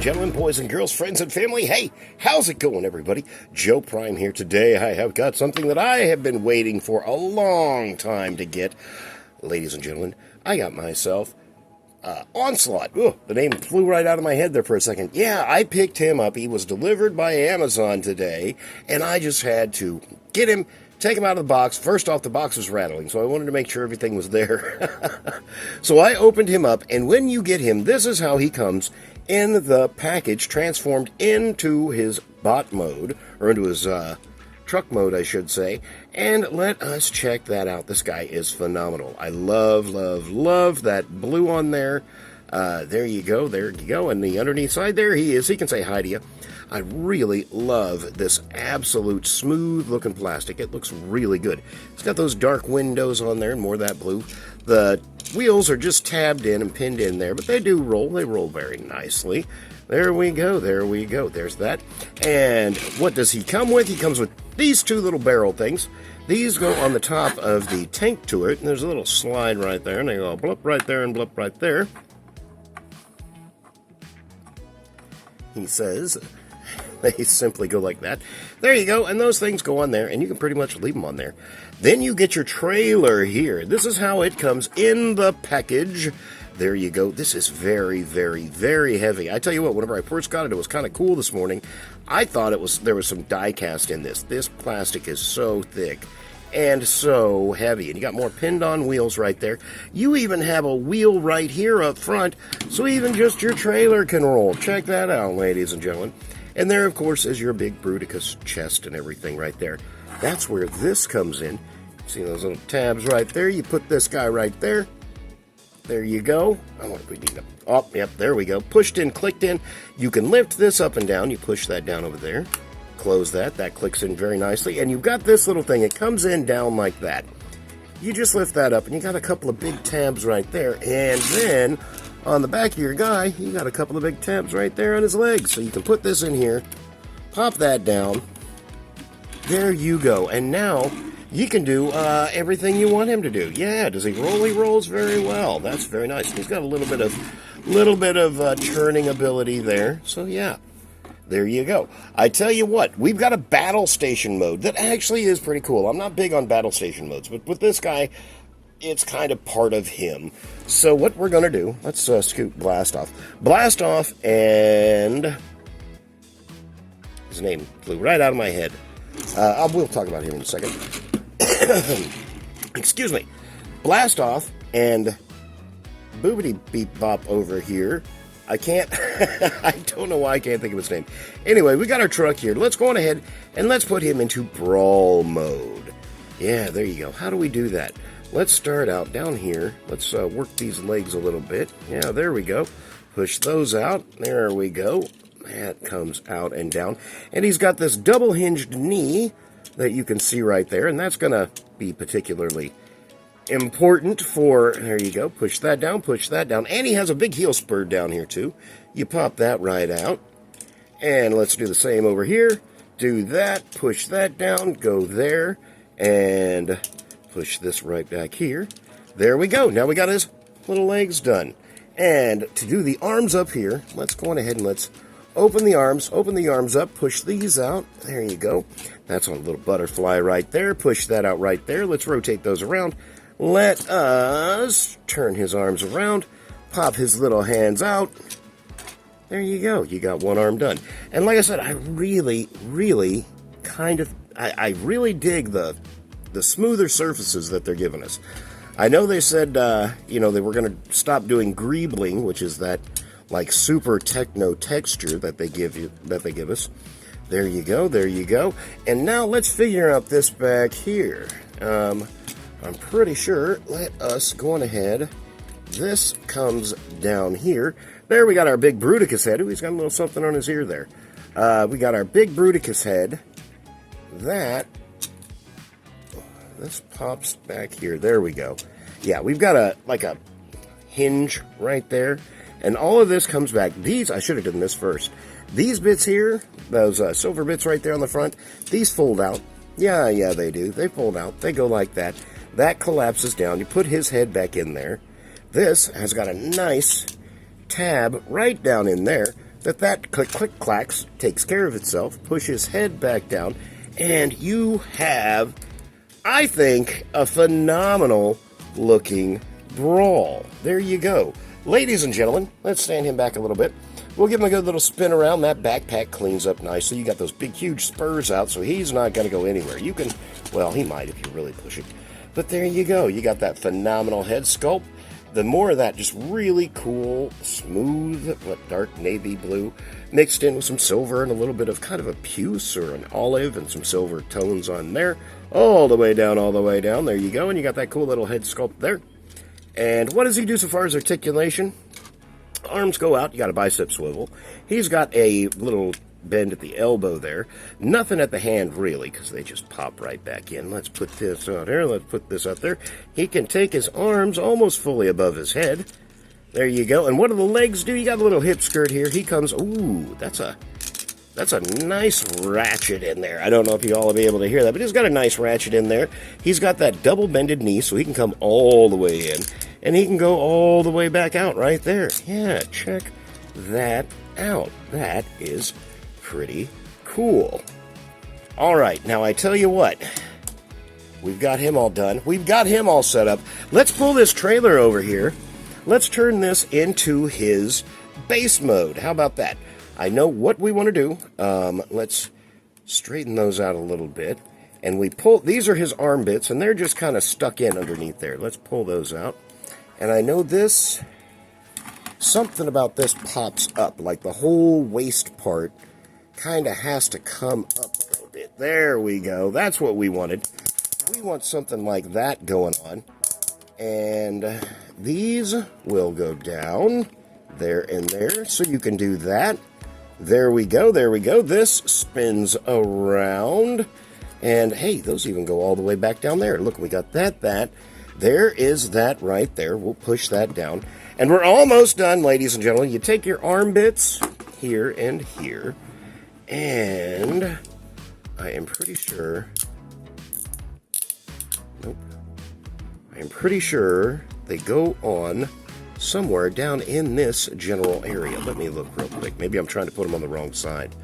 and gentlemen, boys and girls, friends and family, hey, how's it going, everybody? Joe Prime here today. I have got something that I have been waiting for a long time to get. Ladies and gentlemen, I got myself Onslaught. Ooh, the name flew right out of my head there for a second. Yeah, I picked him up. He was delivered by Amazon today, and I just had to get him, take him out of the box. First off, the box was rattling, so I wanted to make sure everything was there. So I opened him up, and when you get him, this is how he comes in the package, transformed into his bot mode, or into his truck mode, I should say. And let us check that out. This guy is phenomenal. I love, love, love that blue on there. There you go, there you go. And the underneath side there, he is. He can say hi to you. I really love this absolute smooth-looking plastic. It looks really good. It's got those dark windows on there and more of that blue. The wheels are just tabbed in and pinned in there, but they do roll. They roll very nicely. There we go, there we go. There's that. And what does he come with? He comes with these two little barrel things. These go on the top of the tank turret, and there's a little slide right there, and they go blip right there and blip right there. He says they simply go like that. There you go, and those things go on there, and you can pretty much leave them on there. Then you get your trailer here. This is how it comes in the package. There you go. This is very, very, very heavy. I tell you what, whenever I first got it, it was kind of cool this morning. I thought there was some die cast in this. This plastic is so thick and so heavy. And you got more pinned on wheels right there. You even have a wheel right here up front, so even just your trailer can roll. Check that out, ladies and gentlemen. And there, of course, is your big BRUTICUS chest and everything right there. That's where this comes in. See those little tabs right there? You put this guy right there. There you go. Oh, yep, there we go. Pushed in, clicked in. You can lift this up and down. You push that down over there. Close that. That clicks in very nicely. And you've got this little thing. It comes in down like that. You just lift that up, and you got a couple of big tabs right there. And then on the back of your guy, you got a couple of big tabs right there on his legs. So you can put this in here, pop that down. There you go. And now you can do everything you want him to do. Yeah, does he roll? He rolls very well. That's very nice. He's got a little bit of turning ability there. So yeah, there you go. I tell you what, we've got a battle station mode that actually is pretty cool. I'm not big on battle station modes, but with this guy, it's kind of part of him. So what we're going to do, let's scoot Blast off. Blast off, and his name flew right out of my head. We'll talk about him in a second. Excuse me. Blast off, and boobity beep bop over here. I can't, I don't know why I can't think of his name. Anyway, we got our truck here. Let's go on ahead and let's put him into brawl mode. Yeah, there you go. How do we do that? Let's start out down here. Let's work these legs a little bit. Yeah, there we go. Push those out. There we go. That comes out and down. And he's got this double-hinged knee that you can see right there, and that's going to be particularly important for, there you go, push that down, and he has a big heel spur down here too. You pop that right out, and let's do the same over here. Do that, push that down, go there, and push this right back here. There we go. Now we got his little legs done. And to do the arms up here, let's go on ahead and let's open the arms up, push these out. There you go. That's a little butterfly right there. Push that out right there. Let's rotate those around. Let us turn his arms around, pop his little hands out. There you go. You got one arm done. And like I said, I really, really I really dig the smoother surfaces that they're giving us. I know they said, they were going to stop doing greebling, which is that like super techno texture that they give us. There you go, there you go. And now let's figure out this back here. I'm pretty sure, let us go on ahead. This comes down here. There we got our big BRUTICUS head. Ooh, he's got a little something on his ear there. We got our big BRUTICUS head. This pops back here. There we go. Yeah, we've got a hinge right there. And all of this comes back. I should have done this first. These bits here, those silver bits right there on the front, these fold out. Yeah, they do. They fold out. They go like that. That collapses down. You put his head back in there. This has got a nice tab right down in there. that click clacks, takes care of itself, push his head back down, and you have, I think, a phenomenal looking Brawl. There you go. Ladies and gentlemen, let's stand him back a little bit. We'll give him a good little spin around. That backpack cleans up nicely. You got those big, huge spurs out, so he's not going to go anywhere. You can, well, he might if you really push it. But there you go. You got that phenomenal head sculpt. The more of that just really cool, smooth, dark navy blue, mixed in with some silver and a little bit of kind of a puce or an olive and some silver tones on there. All the way down, all the way down. There you go. And you got that cool little head sculpt there. And what does he do so far as articulation? Arms go out. You got a bicep swivel. He's got a little bend at the elbow there. Nothing at the hand, really, because they just pop right back in. Let's put this out here. Let's put this out there. He can take his arms almost fully above his head. There you go. And what do the legs do? You got a little hip skirt here. He comes... Ooh, that's a nice ratchet in there. I don't know if you all will be able to hear that, but he's got a nice ratchet in there. He's got that double bended knee, so he can come all the way in. And he can go all the way back out right there. Yeah, check that out. That is pretty cool. All right, now I tell you what. We've got him all done. We've got him all set up. Let's pull this trailer over here. Let's turn this into his base mode. How about that? I know what we want to do. Let's straighten those out a little bit. And we pull, these are his arm bits, and they're just kind of stuck in underneath there. Let's pull those out. And I know this, something about this pops up, like the whole waist part kind of has to come up a little bit. There we go. That's what we wanted. We want something like that going on. And these will go down there and there, so you can do that. There we go, there we go. This spins around. And hey, those even go all the way back down there. Look, we got that. There is that right there. We'll push that down. And we're almost done, ladies and gentlemen. You take your arm bits here and here. And I am pretty sure... Nope. I am pretty sure they go on somewhere down in this general area. Let me look real quick. Maybe I'm trying to put them on the wrong side.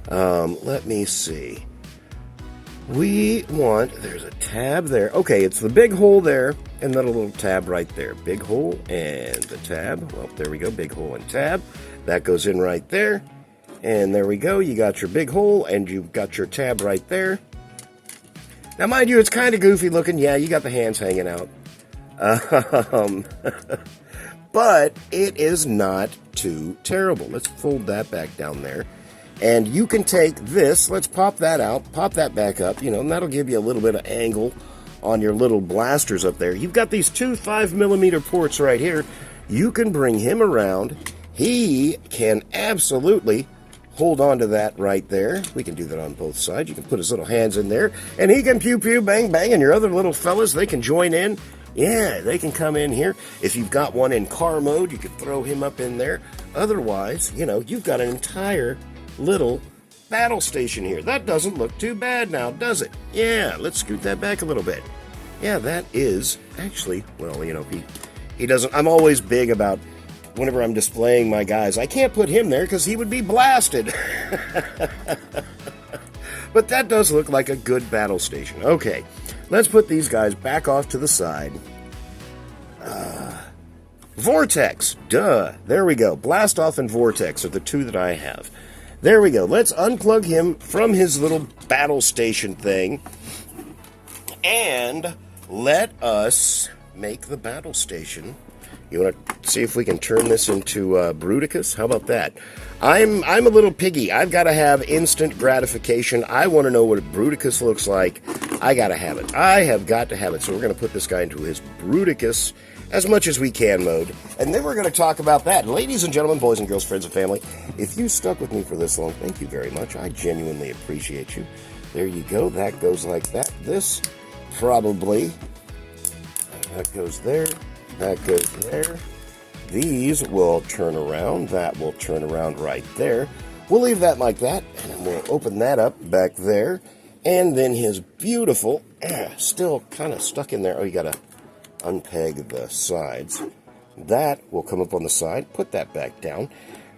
Let me see. We want, there's a tab there. Okay, it's the big hole there, and then a little tab right there. Big hole and the tab. Well, there we go, big hole and tab. That goes in right there. And there we go, you got your big hole, and you've got your tab right there. Now, mind you, it's kind of goofy looking. Yeah, you got the hands hanging out. But it is not too terrible. Let's fold that back down there. And you can take this, let's pop that out, pop that back up, and that'll give you a little bit of angle on your little blasters up there. You've got these two 5mm ports right here. You can bring him around. He can absolutely hold on to that right there. We can do that on both sides. You can put his little hands in there, and he can pew, pew, bang, bang, and your other little fellas, they can join in. Yeah, they can come in here. If you've got one in car mode, you could throw him up in there. Otherwise, you've got an entire little battle station here. That doesn't look too bad now, does it? Yeah, let's scoot that back a little bit. Yeah, that is actually, well, he doesn't, I'm always big about whenever I'm displaying my guys, I can't put him there because he would be blasted. But that does look like a good battle station. Okay, let's put these guys back off to the side. Vortex, duh. There we go. Blast Off and Vortex are the two that I have. There we go. Let's unplug him from his little battle station thing. And let us make the battle station. You want to see if we can turn this into Bruticus? How about that? I'm a little piggy. I've got to have instant gratification. I want to know what Bruticus looks like. I got to have it. I have got to have it. So we're going to put this guy into his Bruticus as much as we can mode. And then we're going to talk about that. Ladies and gentlemen, boys and girls, friends and family, if you stuck with me for this long, thank you very much. I genuinely appreciate you. There you go. That goes like that. This probably, that goes there. That goes there. These will turn around. That will turn around right there. We'll leave that like that, and then we'll open that up back there. And then his beautiful, still kind of stuck in there. Oh, you got to unpeg the sides. That will come up on the side. Put that back down.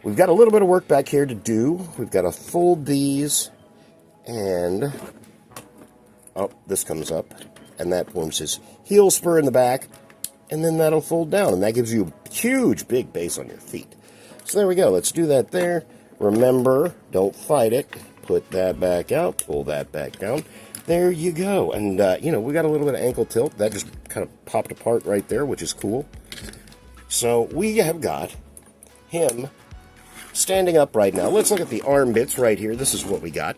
we've got a little bit of work back here to do. We've got to fold these, and oh, this comes up, and that forms his heel spur in the back, and then that'll fold down, and that gives you a huge, big base on your feet. So there we go. Let's do that there. Remember, don't fight it. Put that back out, pull that back down. There you go. And, you know, we got a little bit of ankle tilt. That just kind of popped apart right there, which is cool. So we have got him standing up right now. Let's look at the arm bits right here. This is what we got.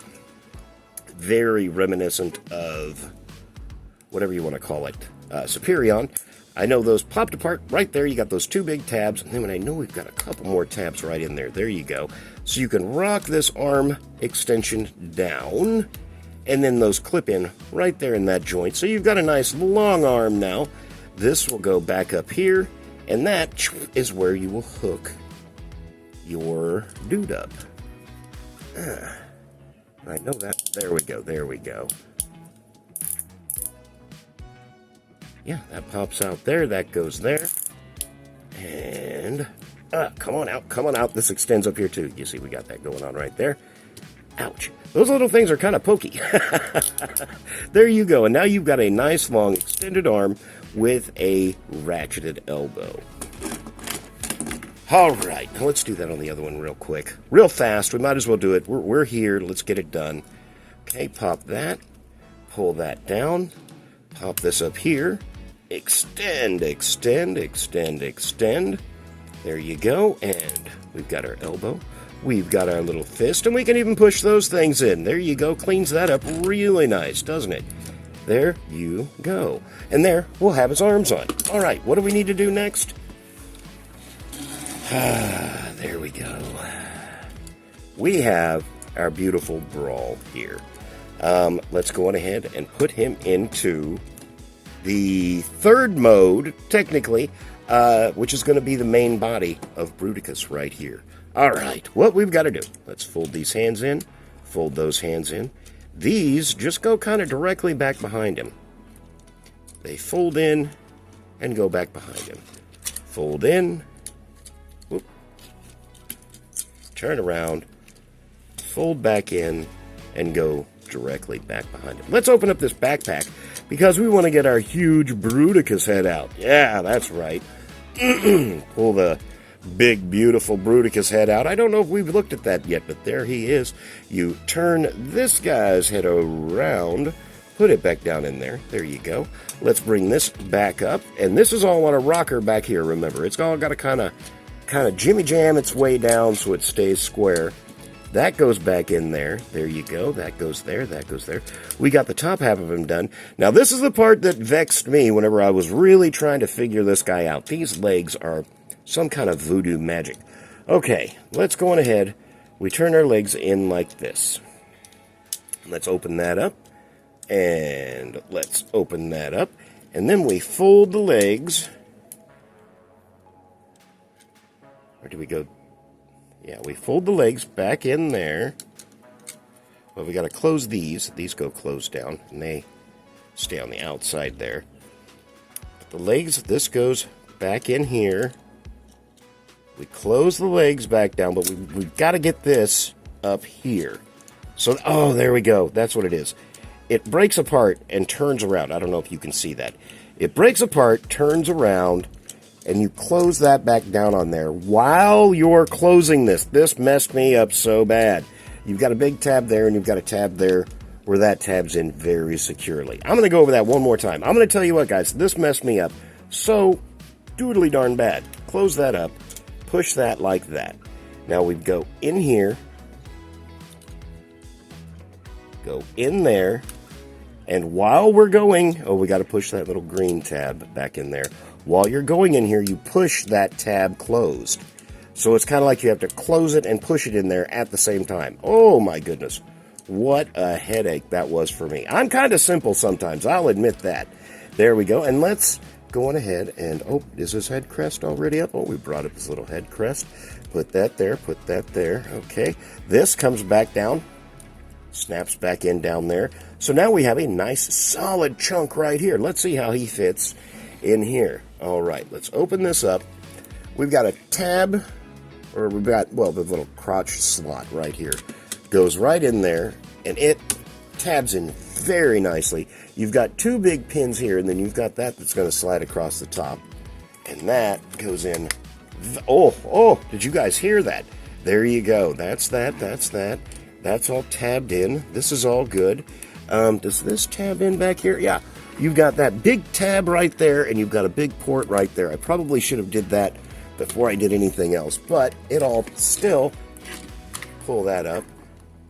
Very reminiscent of whatever you want to call it, Superion. I know those popped apart right there. You got those two big tabs, and then I know we've got a couple more tabs right in there. There you go. So you can rock this arm extension down, and then those clip in right there in that joint. So you've got a nice long arm now. This will go back up here, and that is where you will hook your dude up. I know that. There we go. There we go. Yeah, that pops out there. That goes there. And, come on out. Come on out. This extends up here, too. You see, we got that going on right there. Ouch. Those little things are kind of pokey. There you go. And now you've got a nice, long, extended arm with a ratcheted elbow. All right. Now let's do that on the other one real quick. Real fast. We might as well do it. We're here. Let's get it done. Okay, pop that. Pull that down. Pop this up here. Extend, extend, extend, extend. There you go. And we've got our elbow. We've got our little fist. And we can even push those things in. There you go. Cleans that up really nice, doesn't it? There you go. And there, we'll have his arms on. All right, what do we need to do next? There we go. We have our beautiful Brawl here. Let's go on ahead and put him into the third mode, technically, which is going to be the main body of Bruticus right here. All right, what we've got to do, let's fold these hands in, fold those hands in. These just go kind of directly back behind him. They fold in and go back behind him. Fold in, whoop, turn around, fold back in, and go directly back behind him. Let's open up this backpack because we want to get our huge Bruticus head out. Yeah, that's right. Pull the big, beautiful Bruticus head out. I don't know if we've looked at that yet, but there he is. You turn this guy's head around, put it back down in there. There you go. Let's bring this back up, and this is all on a rocker back here, remember. It's all got to kind of jimmy jam its way down so it stays square. That goes back in there. There you go. That goes there. That goes there. We got the top half of him done. Now, this is the part that vexed me whenever I was really trying to figure this guy out. These legs are some kind of voodoo magic. Okay, let's go on ahead. We turn our legs in like this. Let's open that up. And let's open that up. And then we fold the legs. Or do we go... Yeah, we fold the legs back in there. Well, we got to close these. These go closed down, and they stay on the outside there. But the legs, this goes back in here. We close the legs back down, but we've got to get this up here. So, oh, there we go. That's what it is. It breaks apart and turns around. I don't know if you can see that. It breaks apart, turns around, and you close that back down on there while you're closing this. This messed me up so bad. You've got a big tab there, and you've got a tab there where that tab's in very securely. I'm going to go over that one more time. I'm going to tell you what, guys, this messed me up so doodly darn bad. Close that up. Push that like that. Now we go in here. Go in there. And while we're going, oh, we got to push that little green tab back in there. While you're going in here, you push that tab closed. So it's kind of like you have to close it and push it in there at the same time. Oh, my goodness. What a headache that was for me. I'm kind of simple sometimes. I'll admit that. There we go. And let's go on ahead and... Oh, is this head crest already up? Oh, we brought up this little head crest. Put that there. Put that there. Okay. This comes back down. Snaps back in down there. So now we have a nice solid chunk right here. Let's see how he fits in here. All right, let's open this up. We've got a tab or we've got, well, the little crotch slot right here goes right in there, and it tabs in very nicely. You've got two big pins here, and then you've got that that's going to slide across the top, and that goes in. Oh, did you guys hear that? There you go. That's that. That's all tabbed in. This is all good. Does this tab in back here? Yeah. You've got that big tab right there, and you've got a big port right there. I probably should have did that before I did anything else, but it all still, pull that up,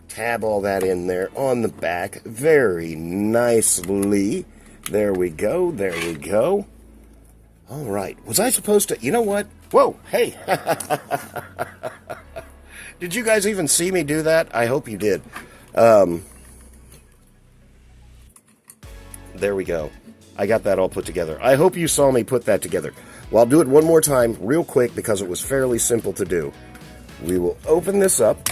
tab all that in there on the back very nicely. There we go. There we go. All right. Was I supposed to, you know what? Whoa, hey. Did you guys even see me do that? I hope you did. There we go. I got that all put together. I hope you saw me put that together. Well, I'll do it one more time real quick because it was fairly simple to do. We will open this up.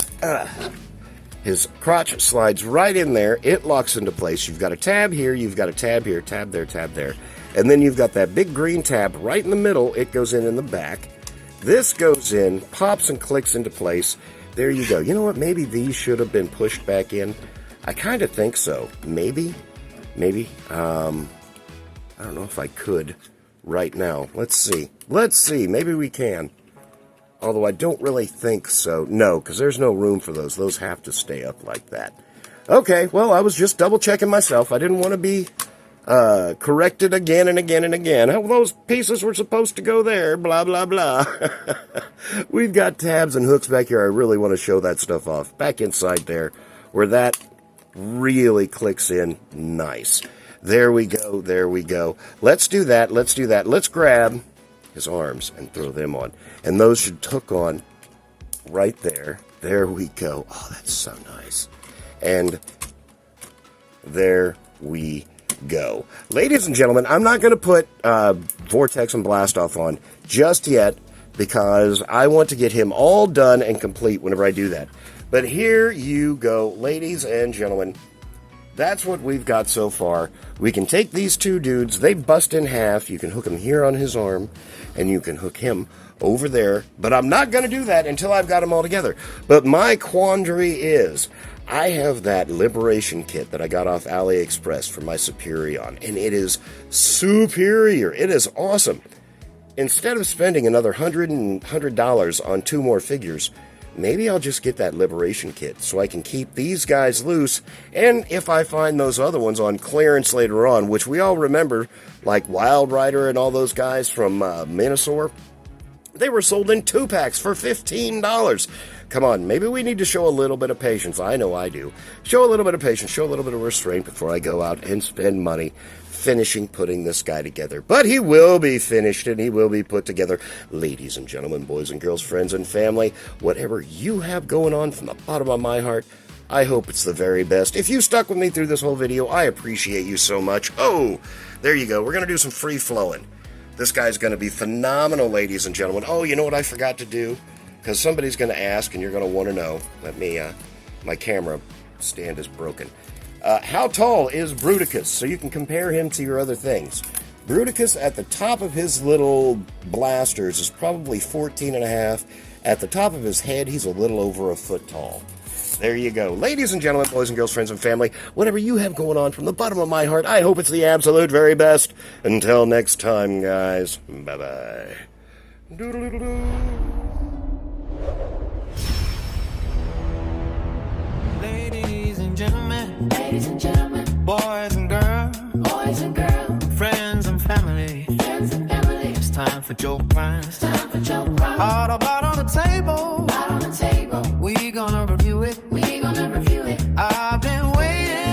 His crotch slides right in there. It locks into place. You've got a tab here. You've got a tab here. Tab there, tab there. And then you've got that big green tab right in the middle. It goes in the back. This goes in, pops and clicks into place. There you go. You know what? Maybe these should have been pushed back in. I kind of think so. Maybe. I don't know if I could right now. Let's see. Maybe we can. Although I don't really think so. No, because there's no room for those. Those have to stay up like that. Okay, well, I was just double-checking myself. I didn't want to be corrected again and again and again. How those pieces were supposed to go there, blah, blah, blah. We've got tabs and hooks back here. I really want to show that stuff off. Back inside there, where that really clicks in nice. There we go, there we go. Let's do that, Let's grab his arms and throw them on. And those should hook on right there. There we go. Oh, that's so nice. And there we go. Ladies and gentlemen, I'm not going to put Vortex and Blast Off on just yet because I want to get him all done and complete whenever I do that. But here you go, ladies and gentlemen. That's what we've got so far. We can take these two dudes. They bust in half. You can hook him here on his arm, and you can hook him over there. But I'm not going to do that until I've got them all together. But my quandary is, I have that Liberation kit that I got off AliExpress for my Superion, and it is superior. It is awesome. Instead of spending another $100 on two more figures, maybe I'll just get that Liberation kit so I can keep these guys loose, and if I find those other ones on clearance later on, which we all remember, like Wild Rider and all those guys from Minosaur, they were sold in 2-packs for $15. Come on, maybe we need to show a little bit of patience. I know I do. Show a little bit of patience, show a little bit of restraint before I go out and spend money finishing putting this guy together. But he will be finished and he will be put together. Ladies and gentlemen, boys and girls, friends and family, whatever you have going on from the bottom of my heart, I hope it's the very best. If you stuck with me through this whole video, I appreciate you so much. Oh, there you go. We're going to do some free flowing. This guy's going to be phenomenal, ladies and gentlemen. Oh, you know what I forgot to do? Because somebody's going to ask and you're going to want to know. Let me, my camera stand is broken. How tall is Bruticus? So you can compare him to your other things. Bruticus at the top of his little blasters is probably 14.5. At the top of his head, he's a little over a foot tall. There you go. Ladies and gentlemen, boys and girls, friends and family, whatever you have going on from the bottom of my heart, I hope it's the absolute very best. Until next time, guys. Bye-bye. Doodle-doodle-doo. Ladies and gentlemen, boys and girls, friends and family, it's time for joke primes. Hard about on the table, we gonna review it. I've been waiting.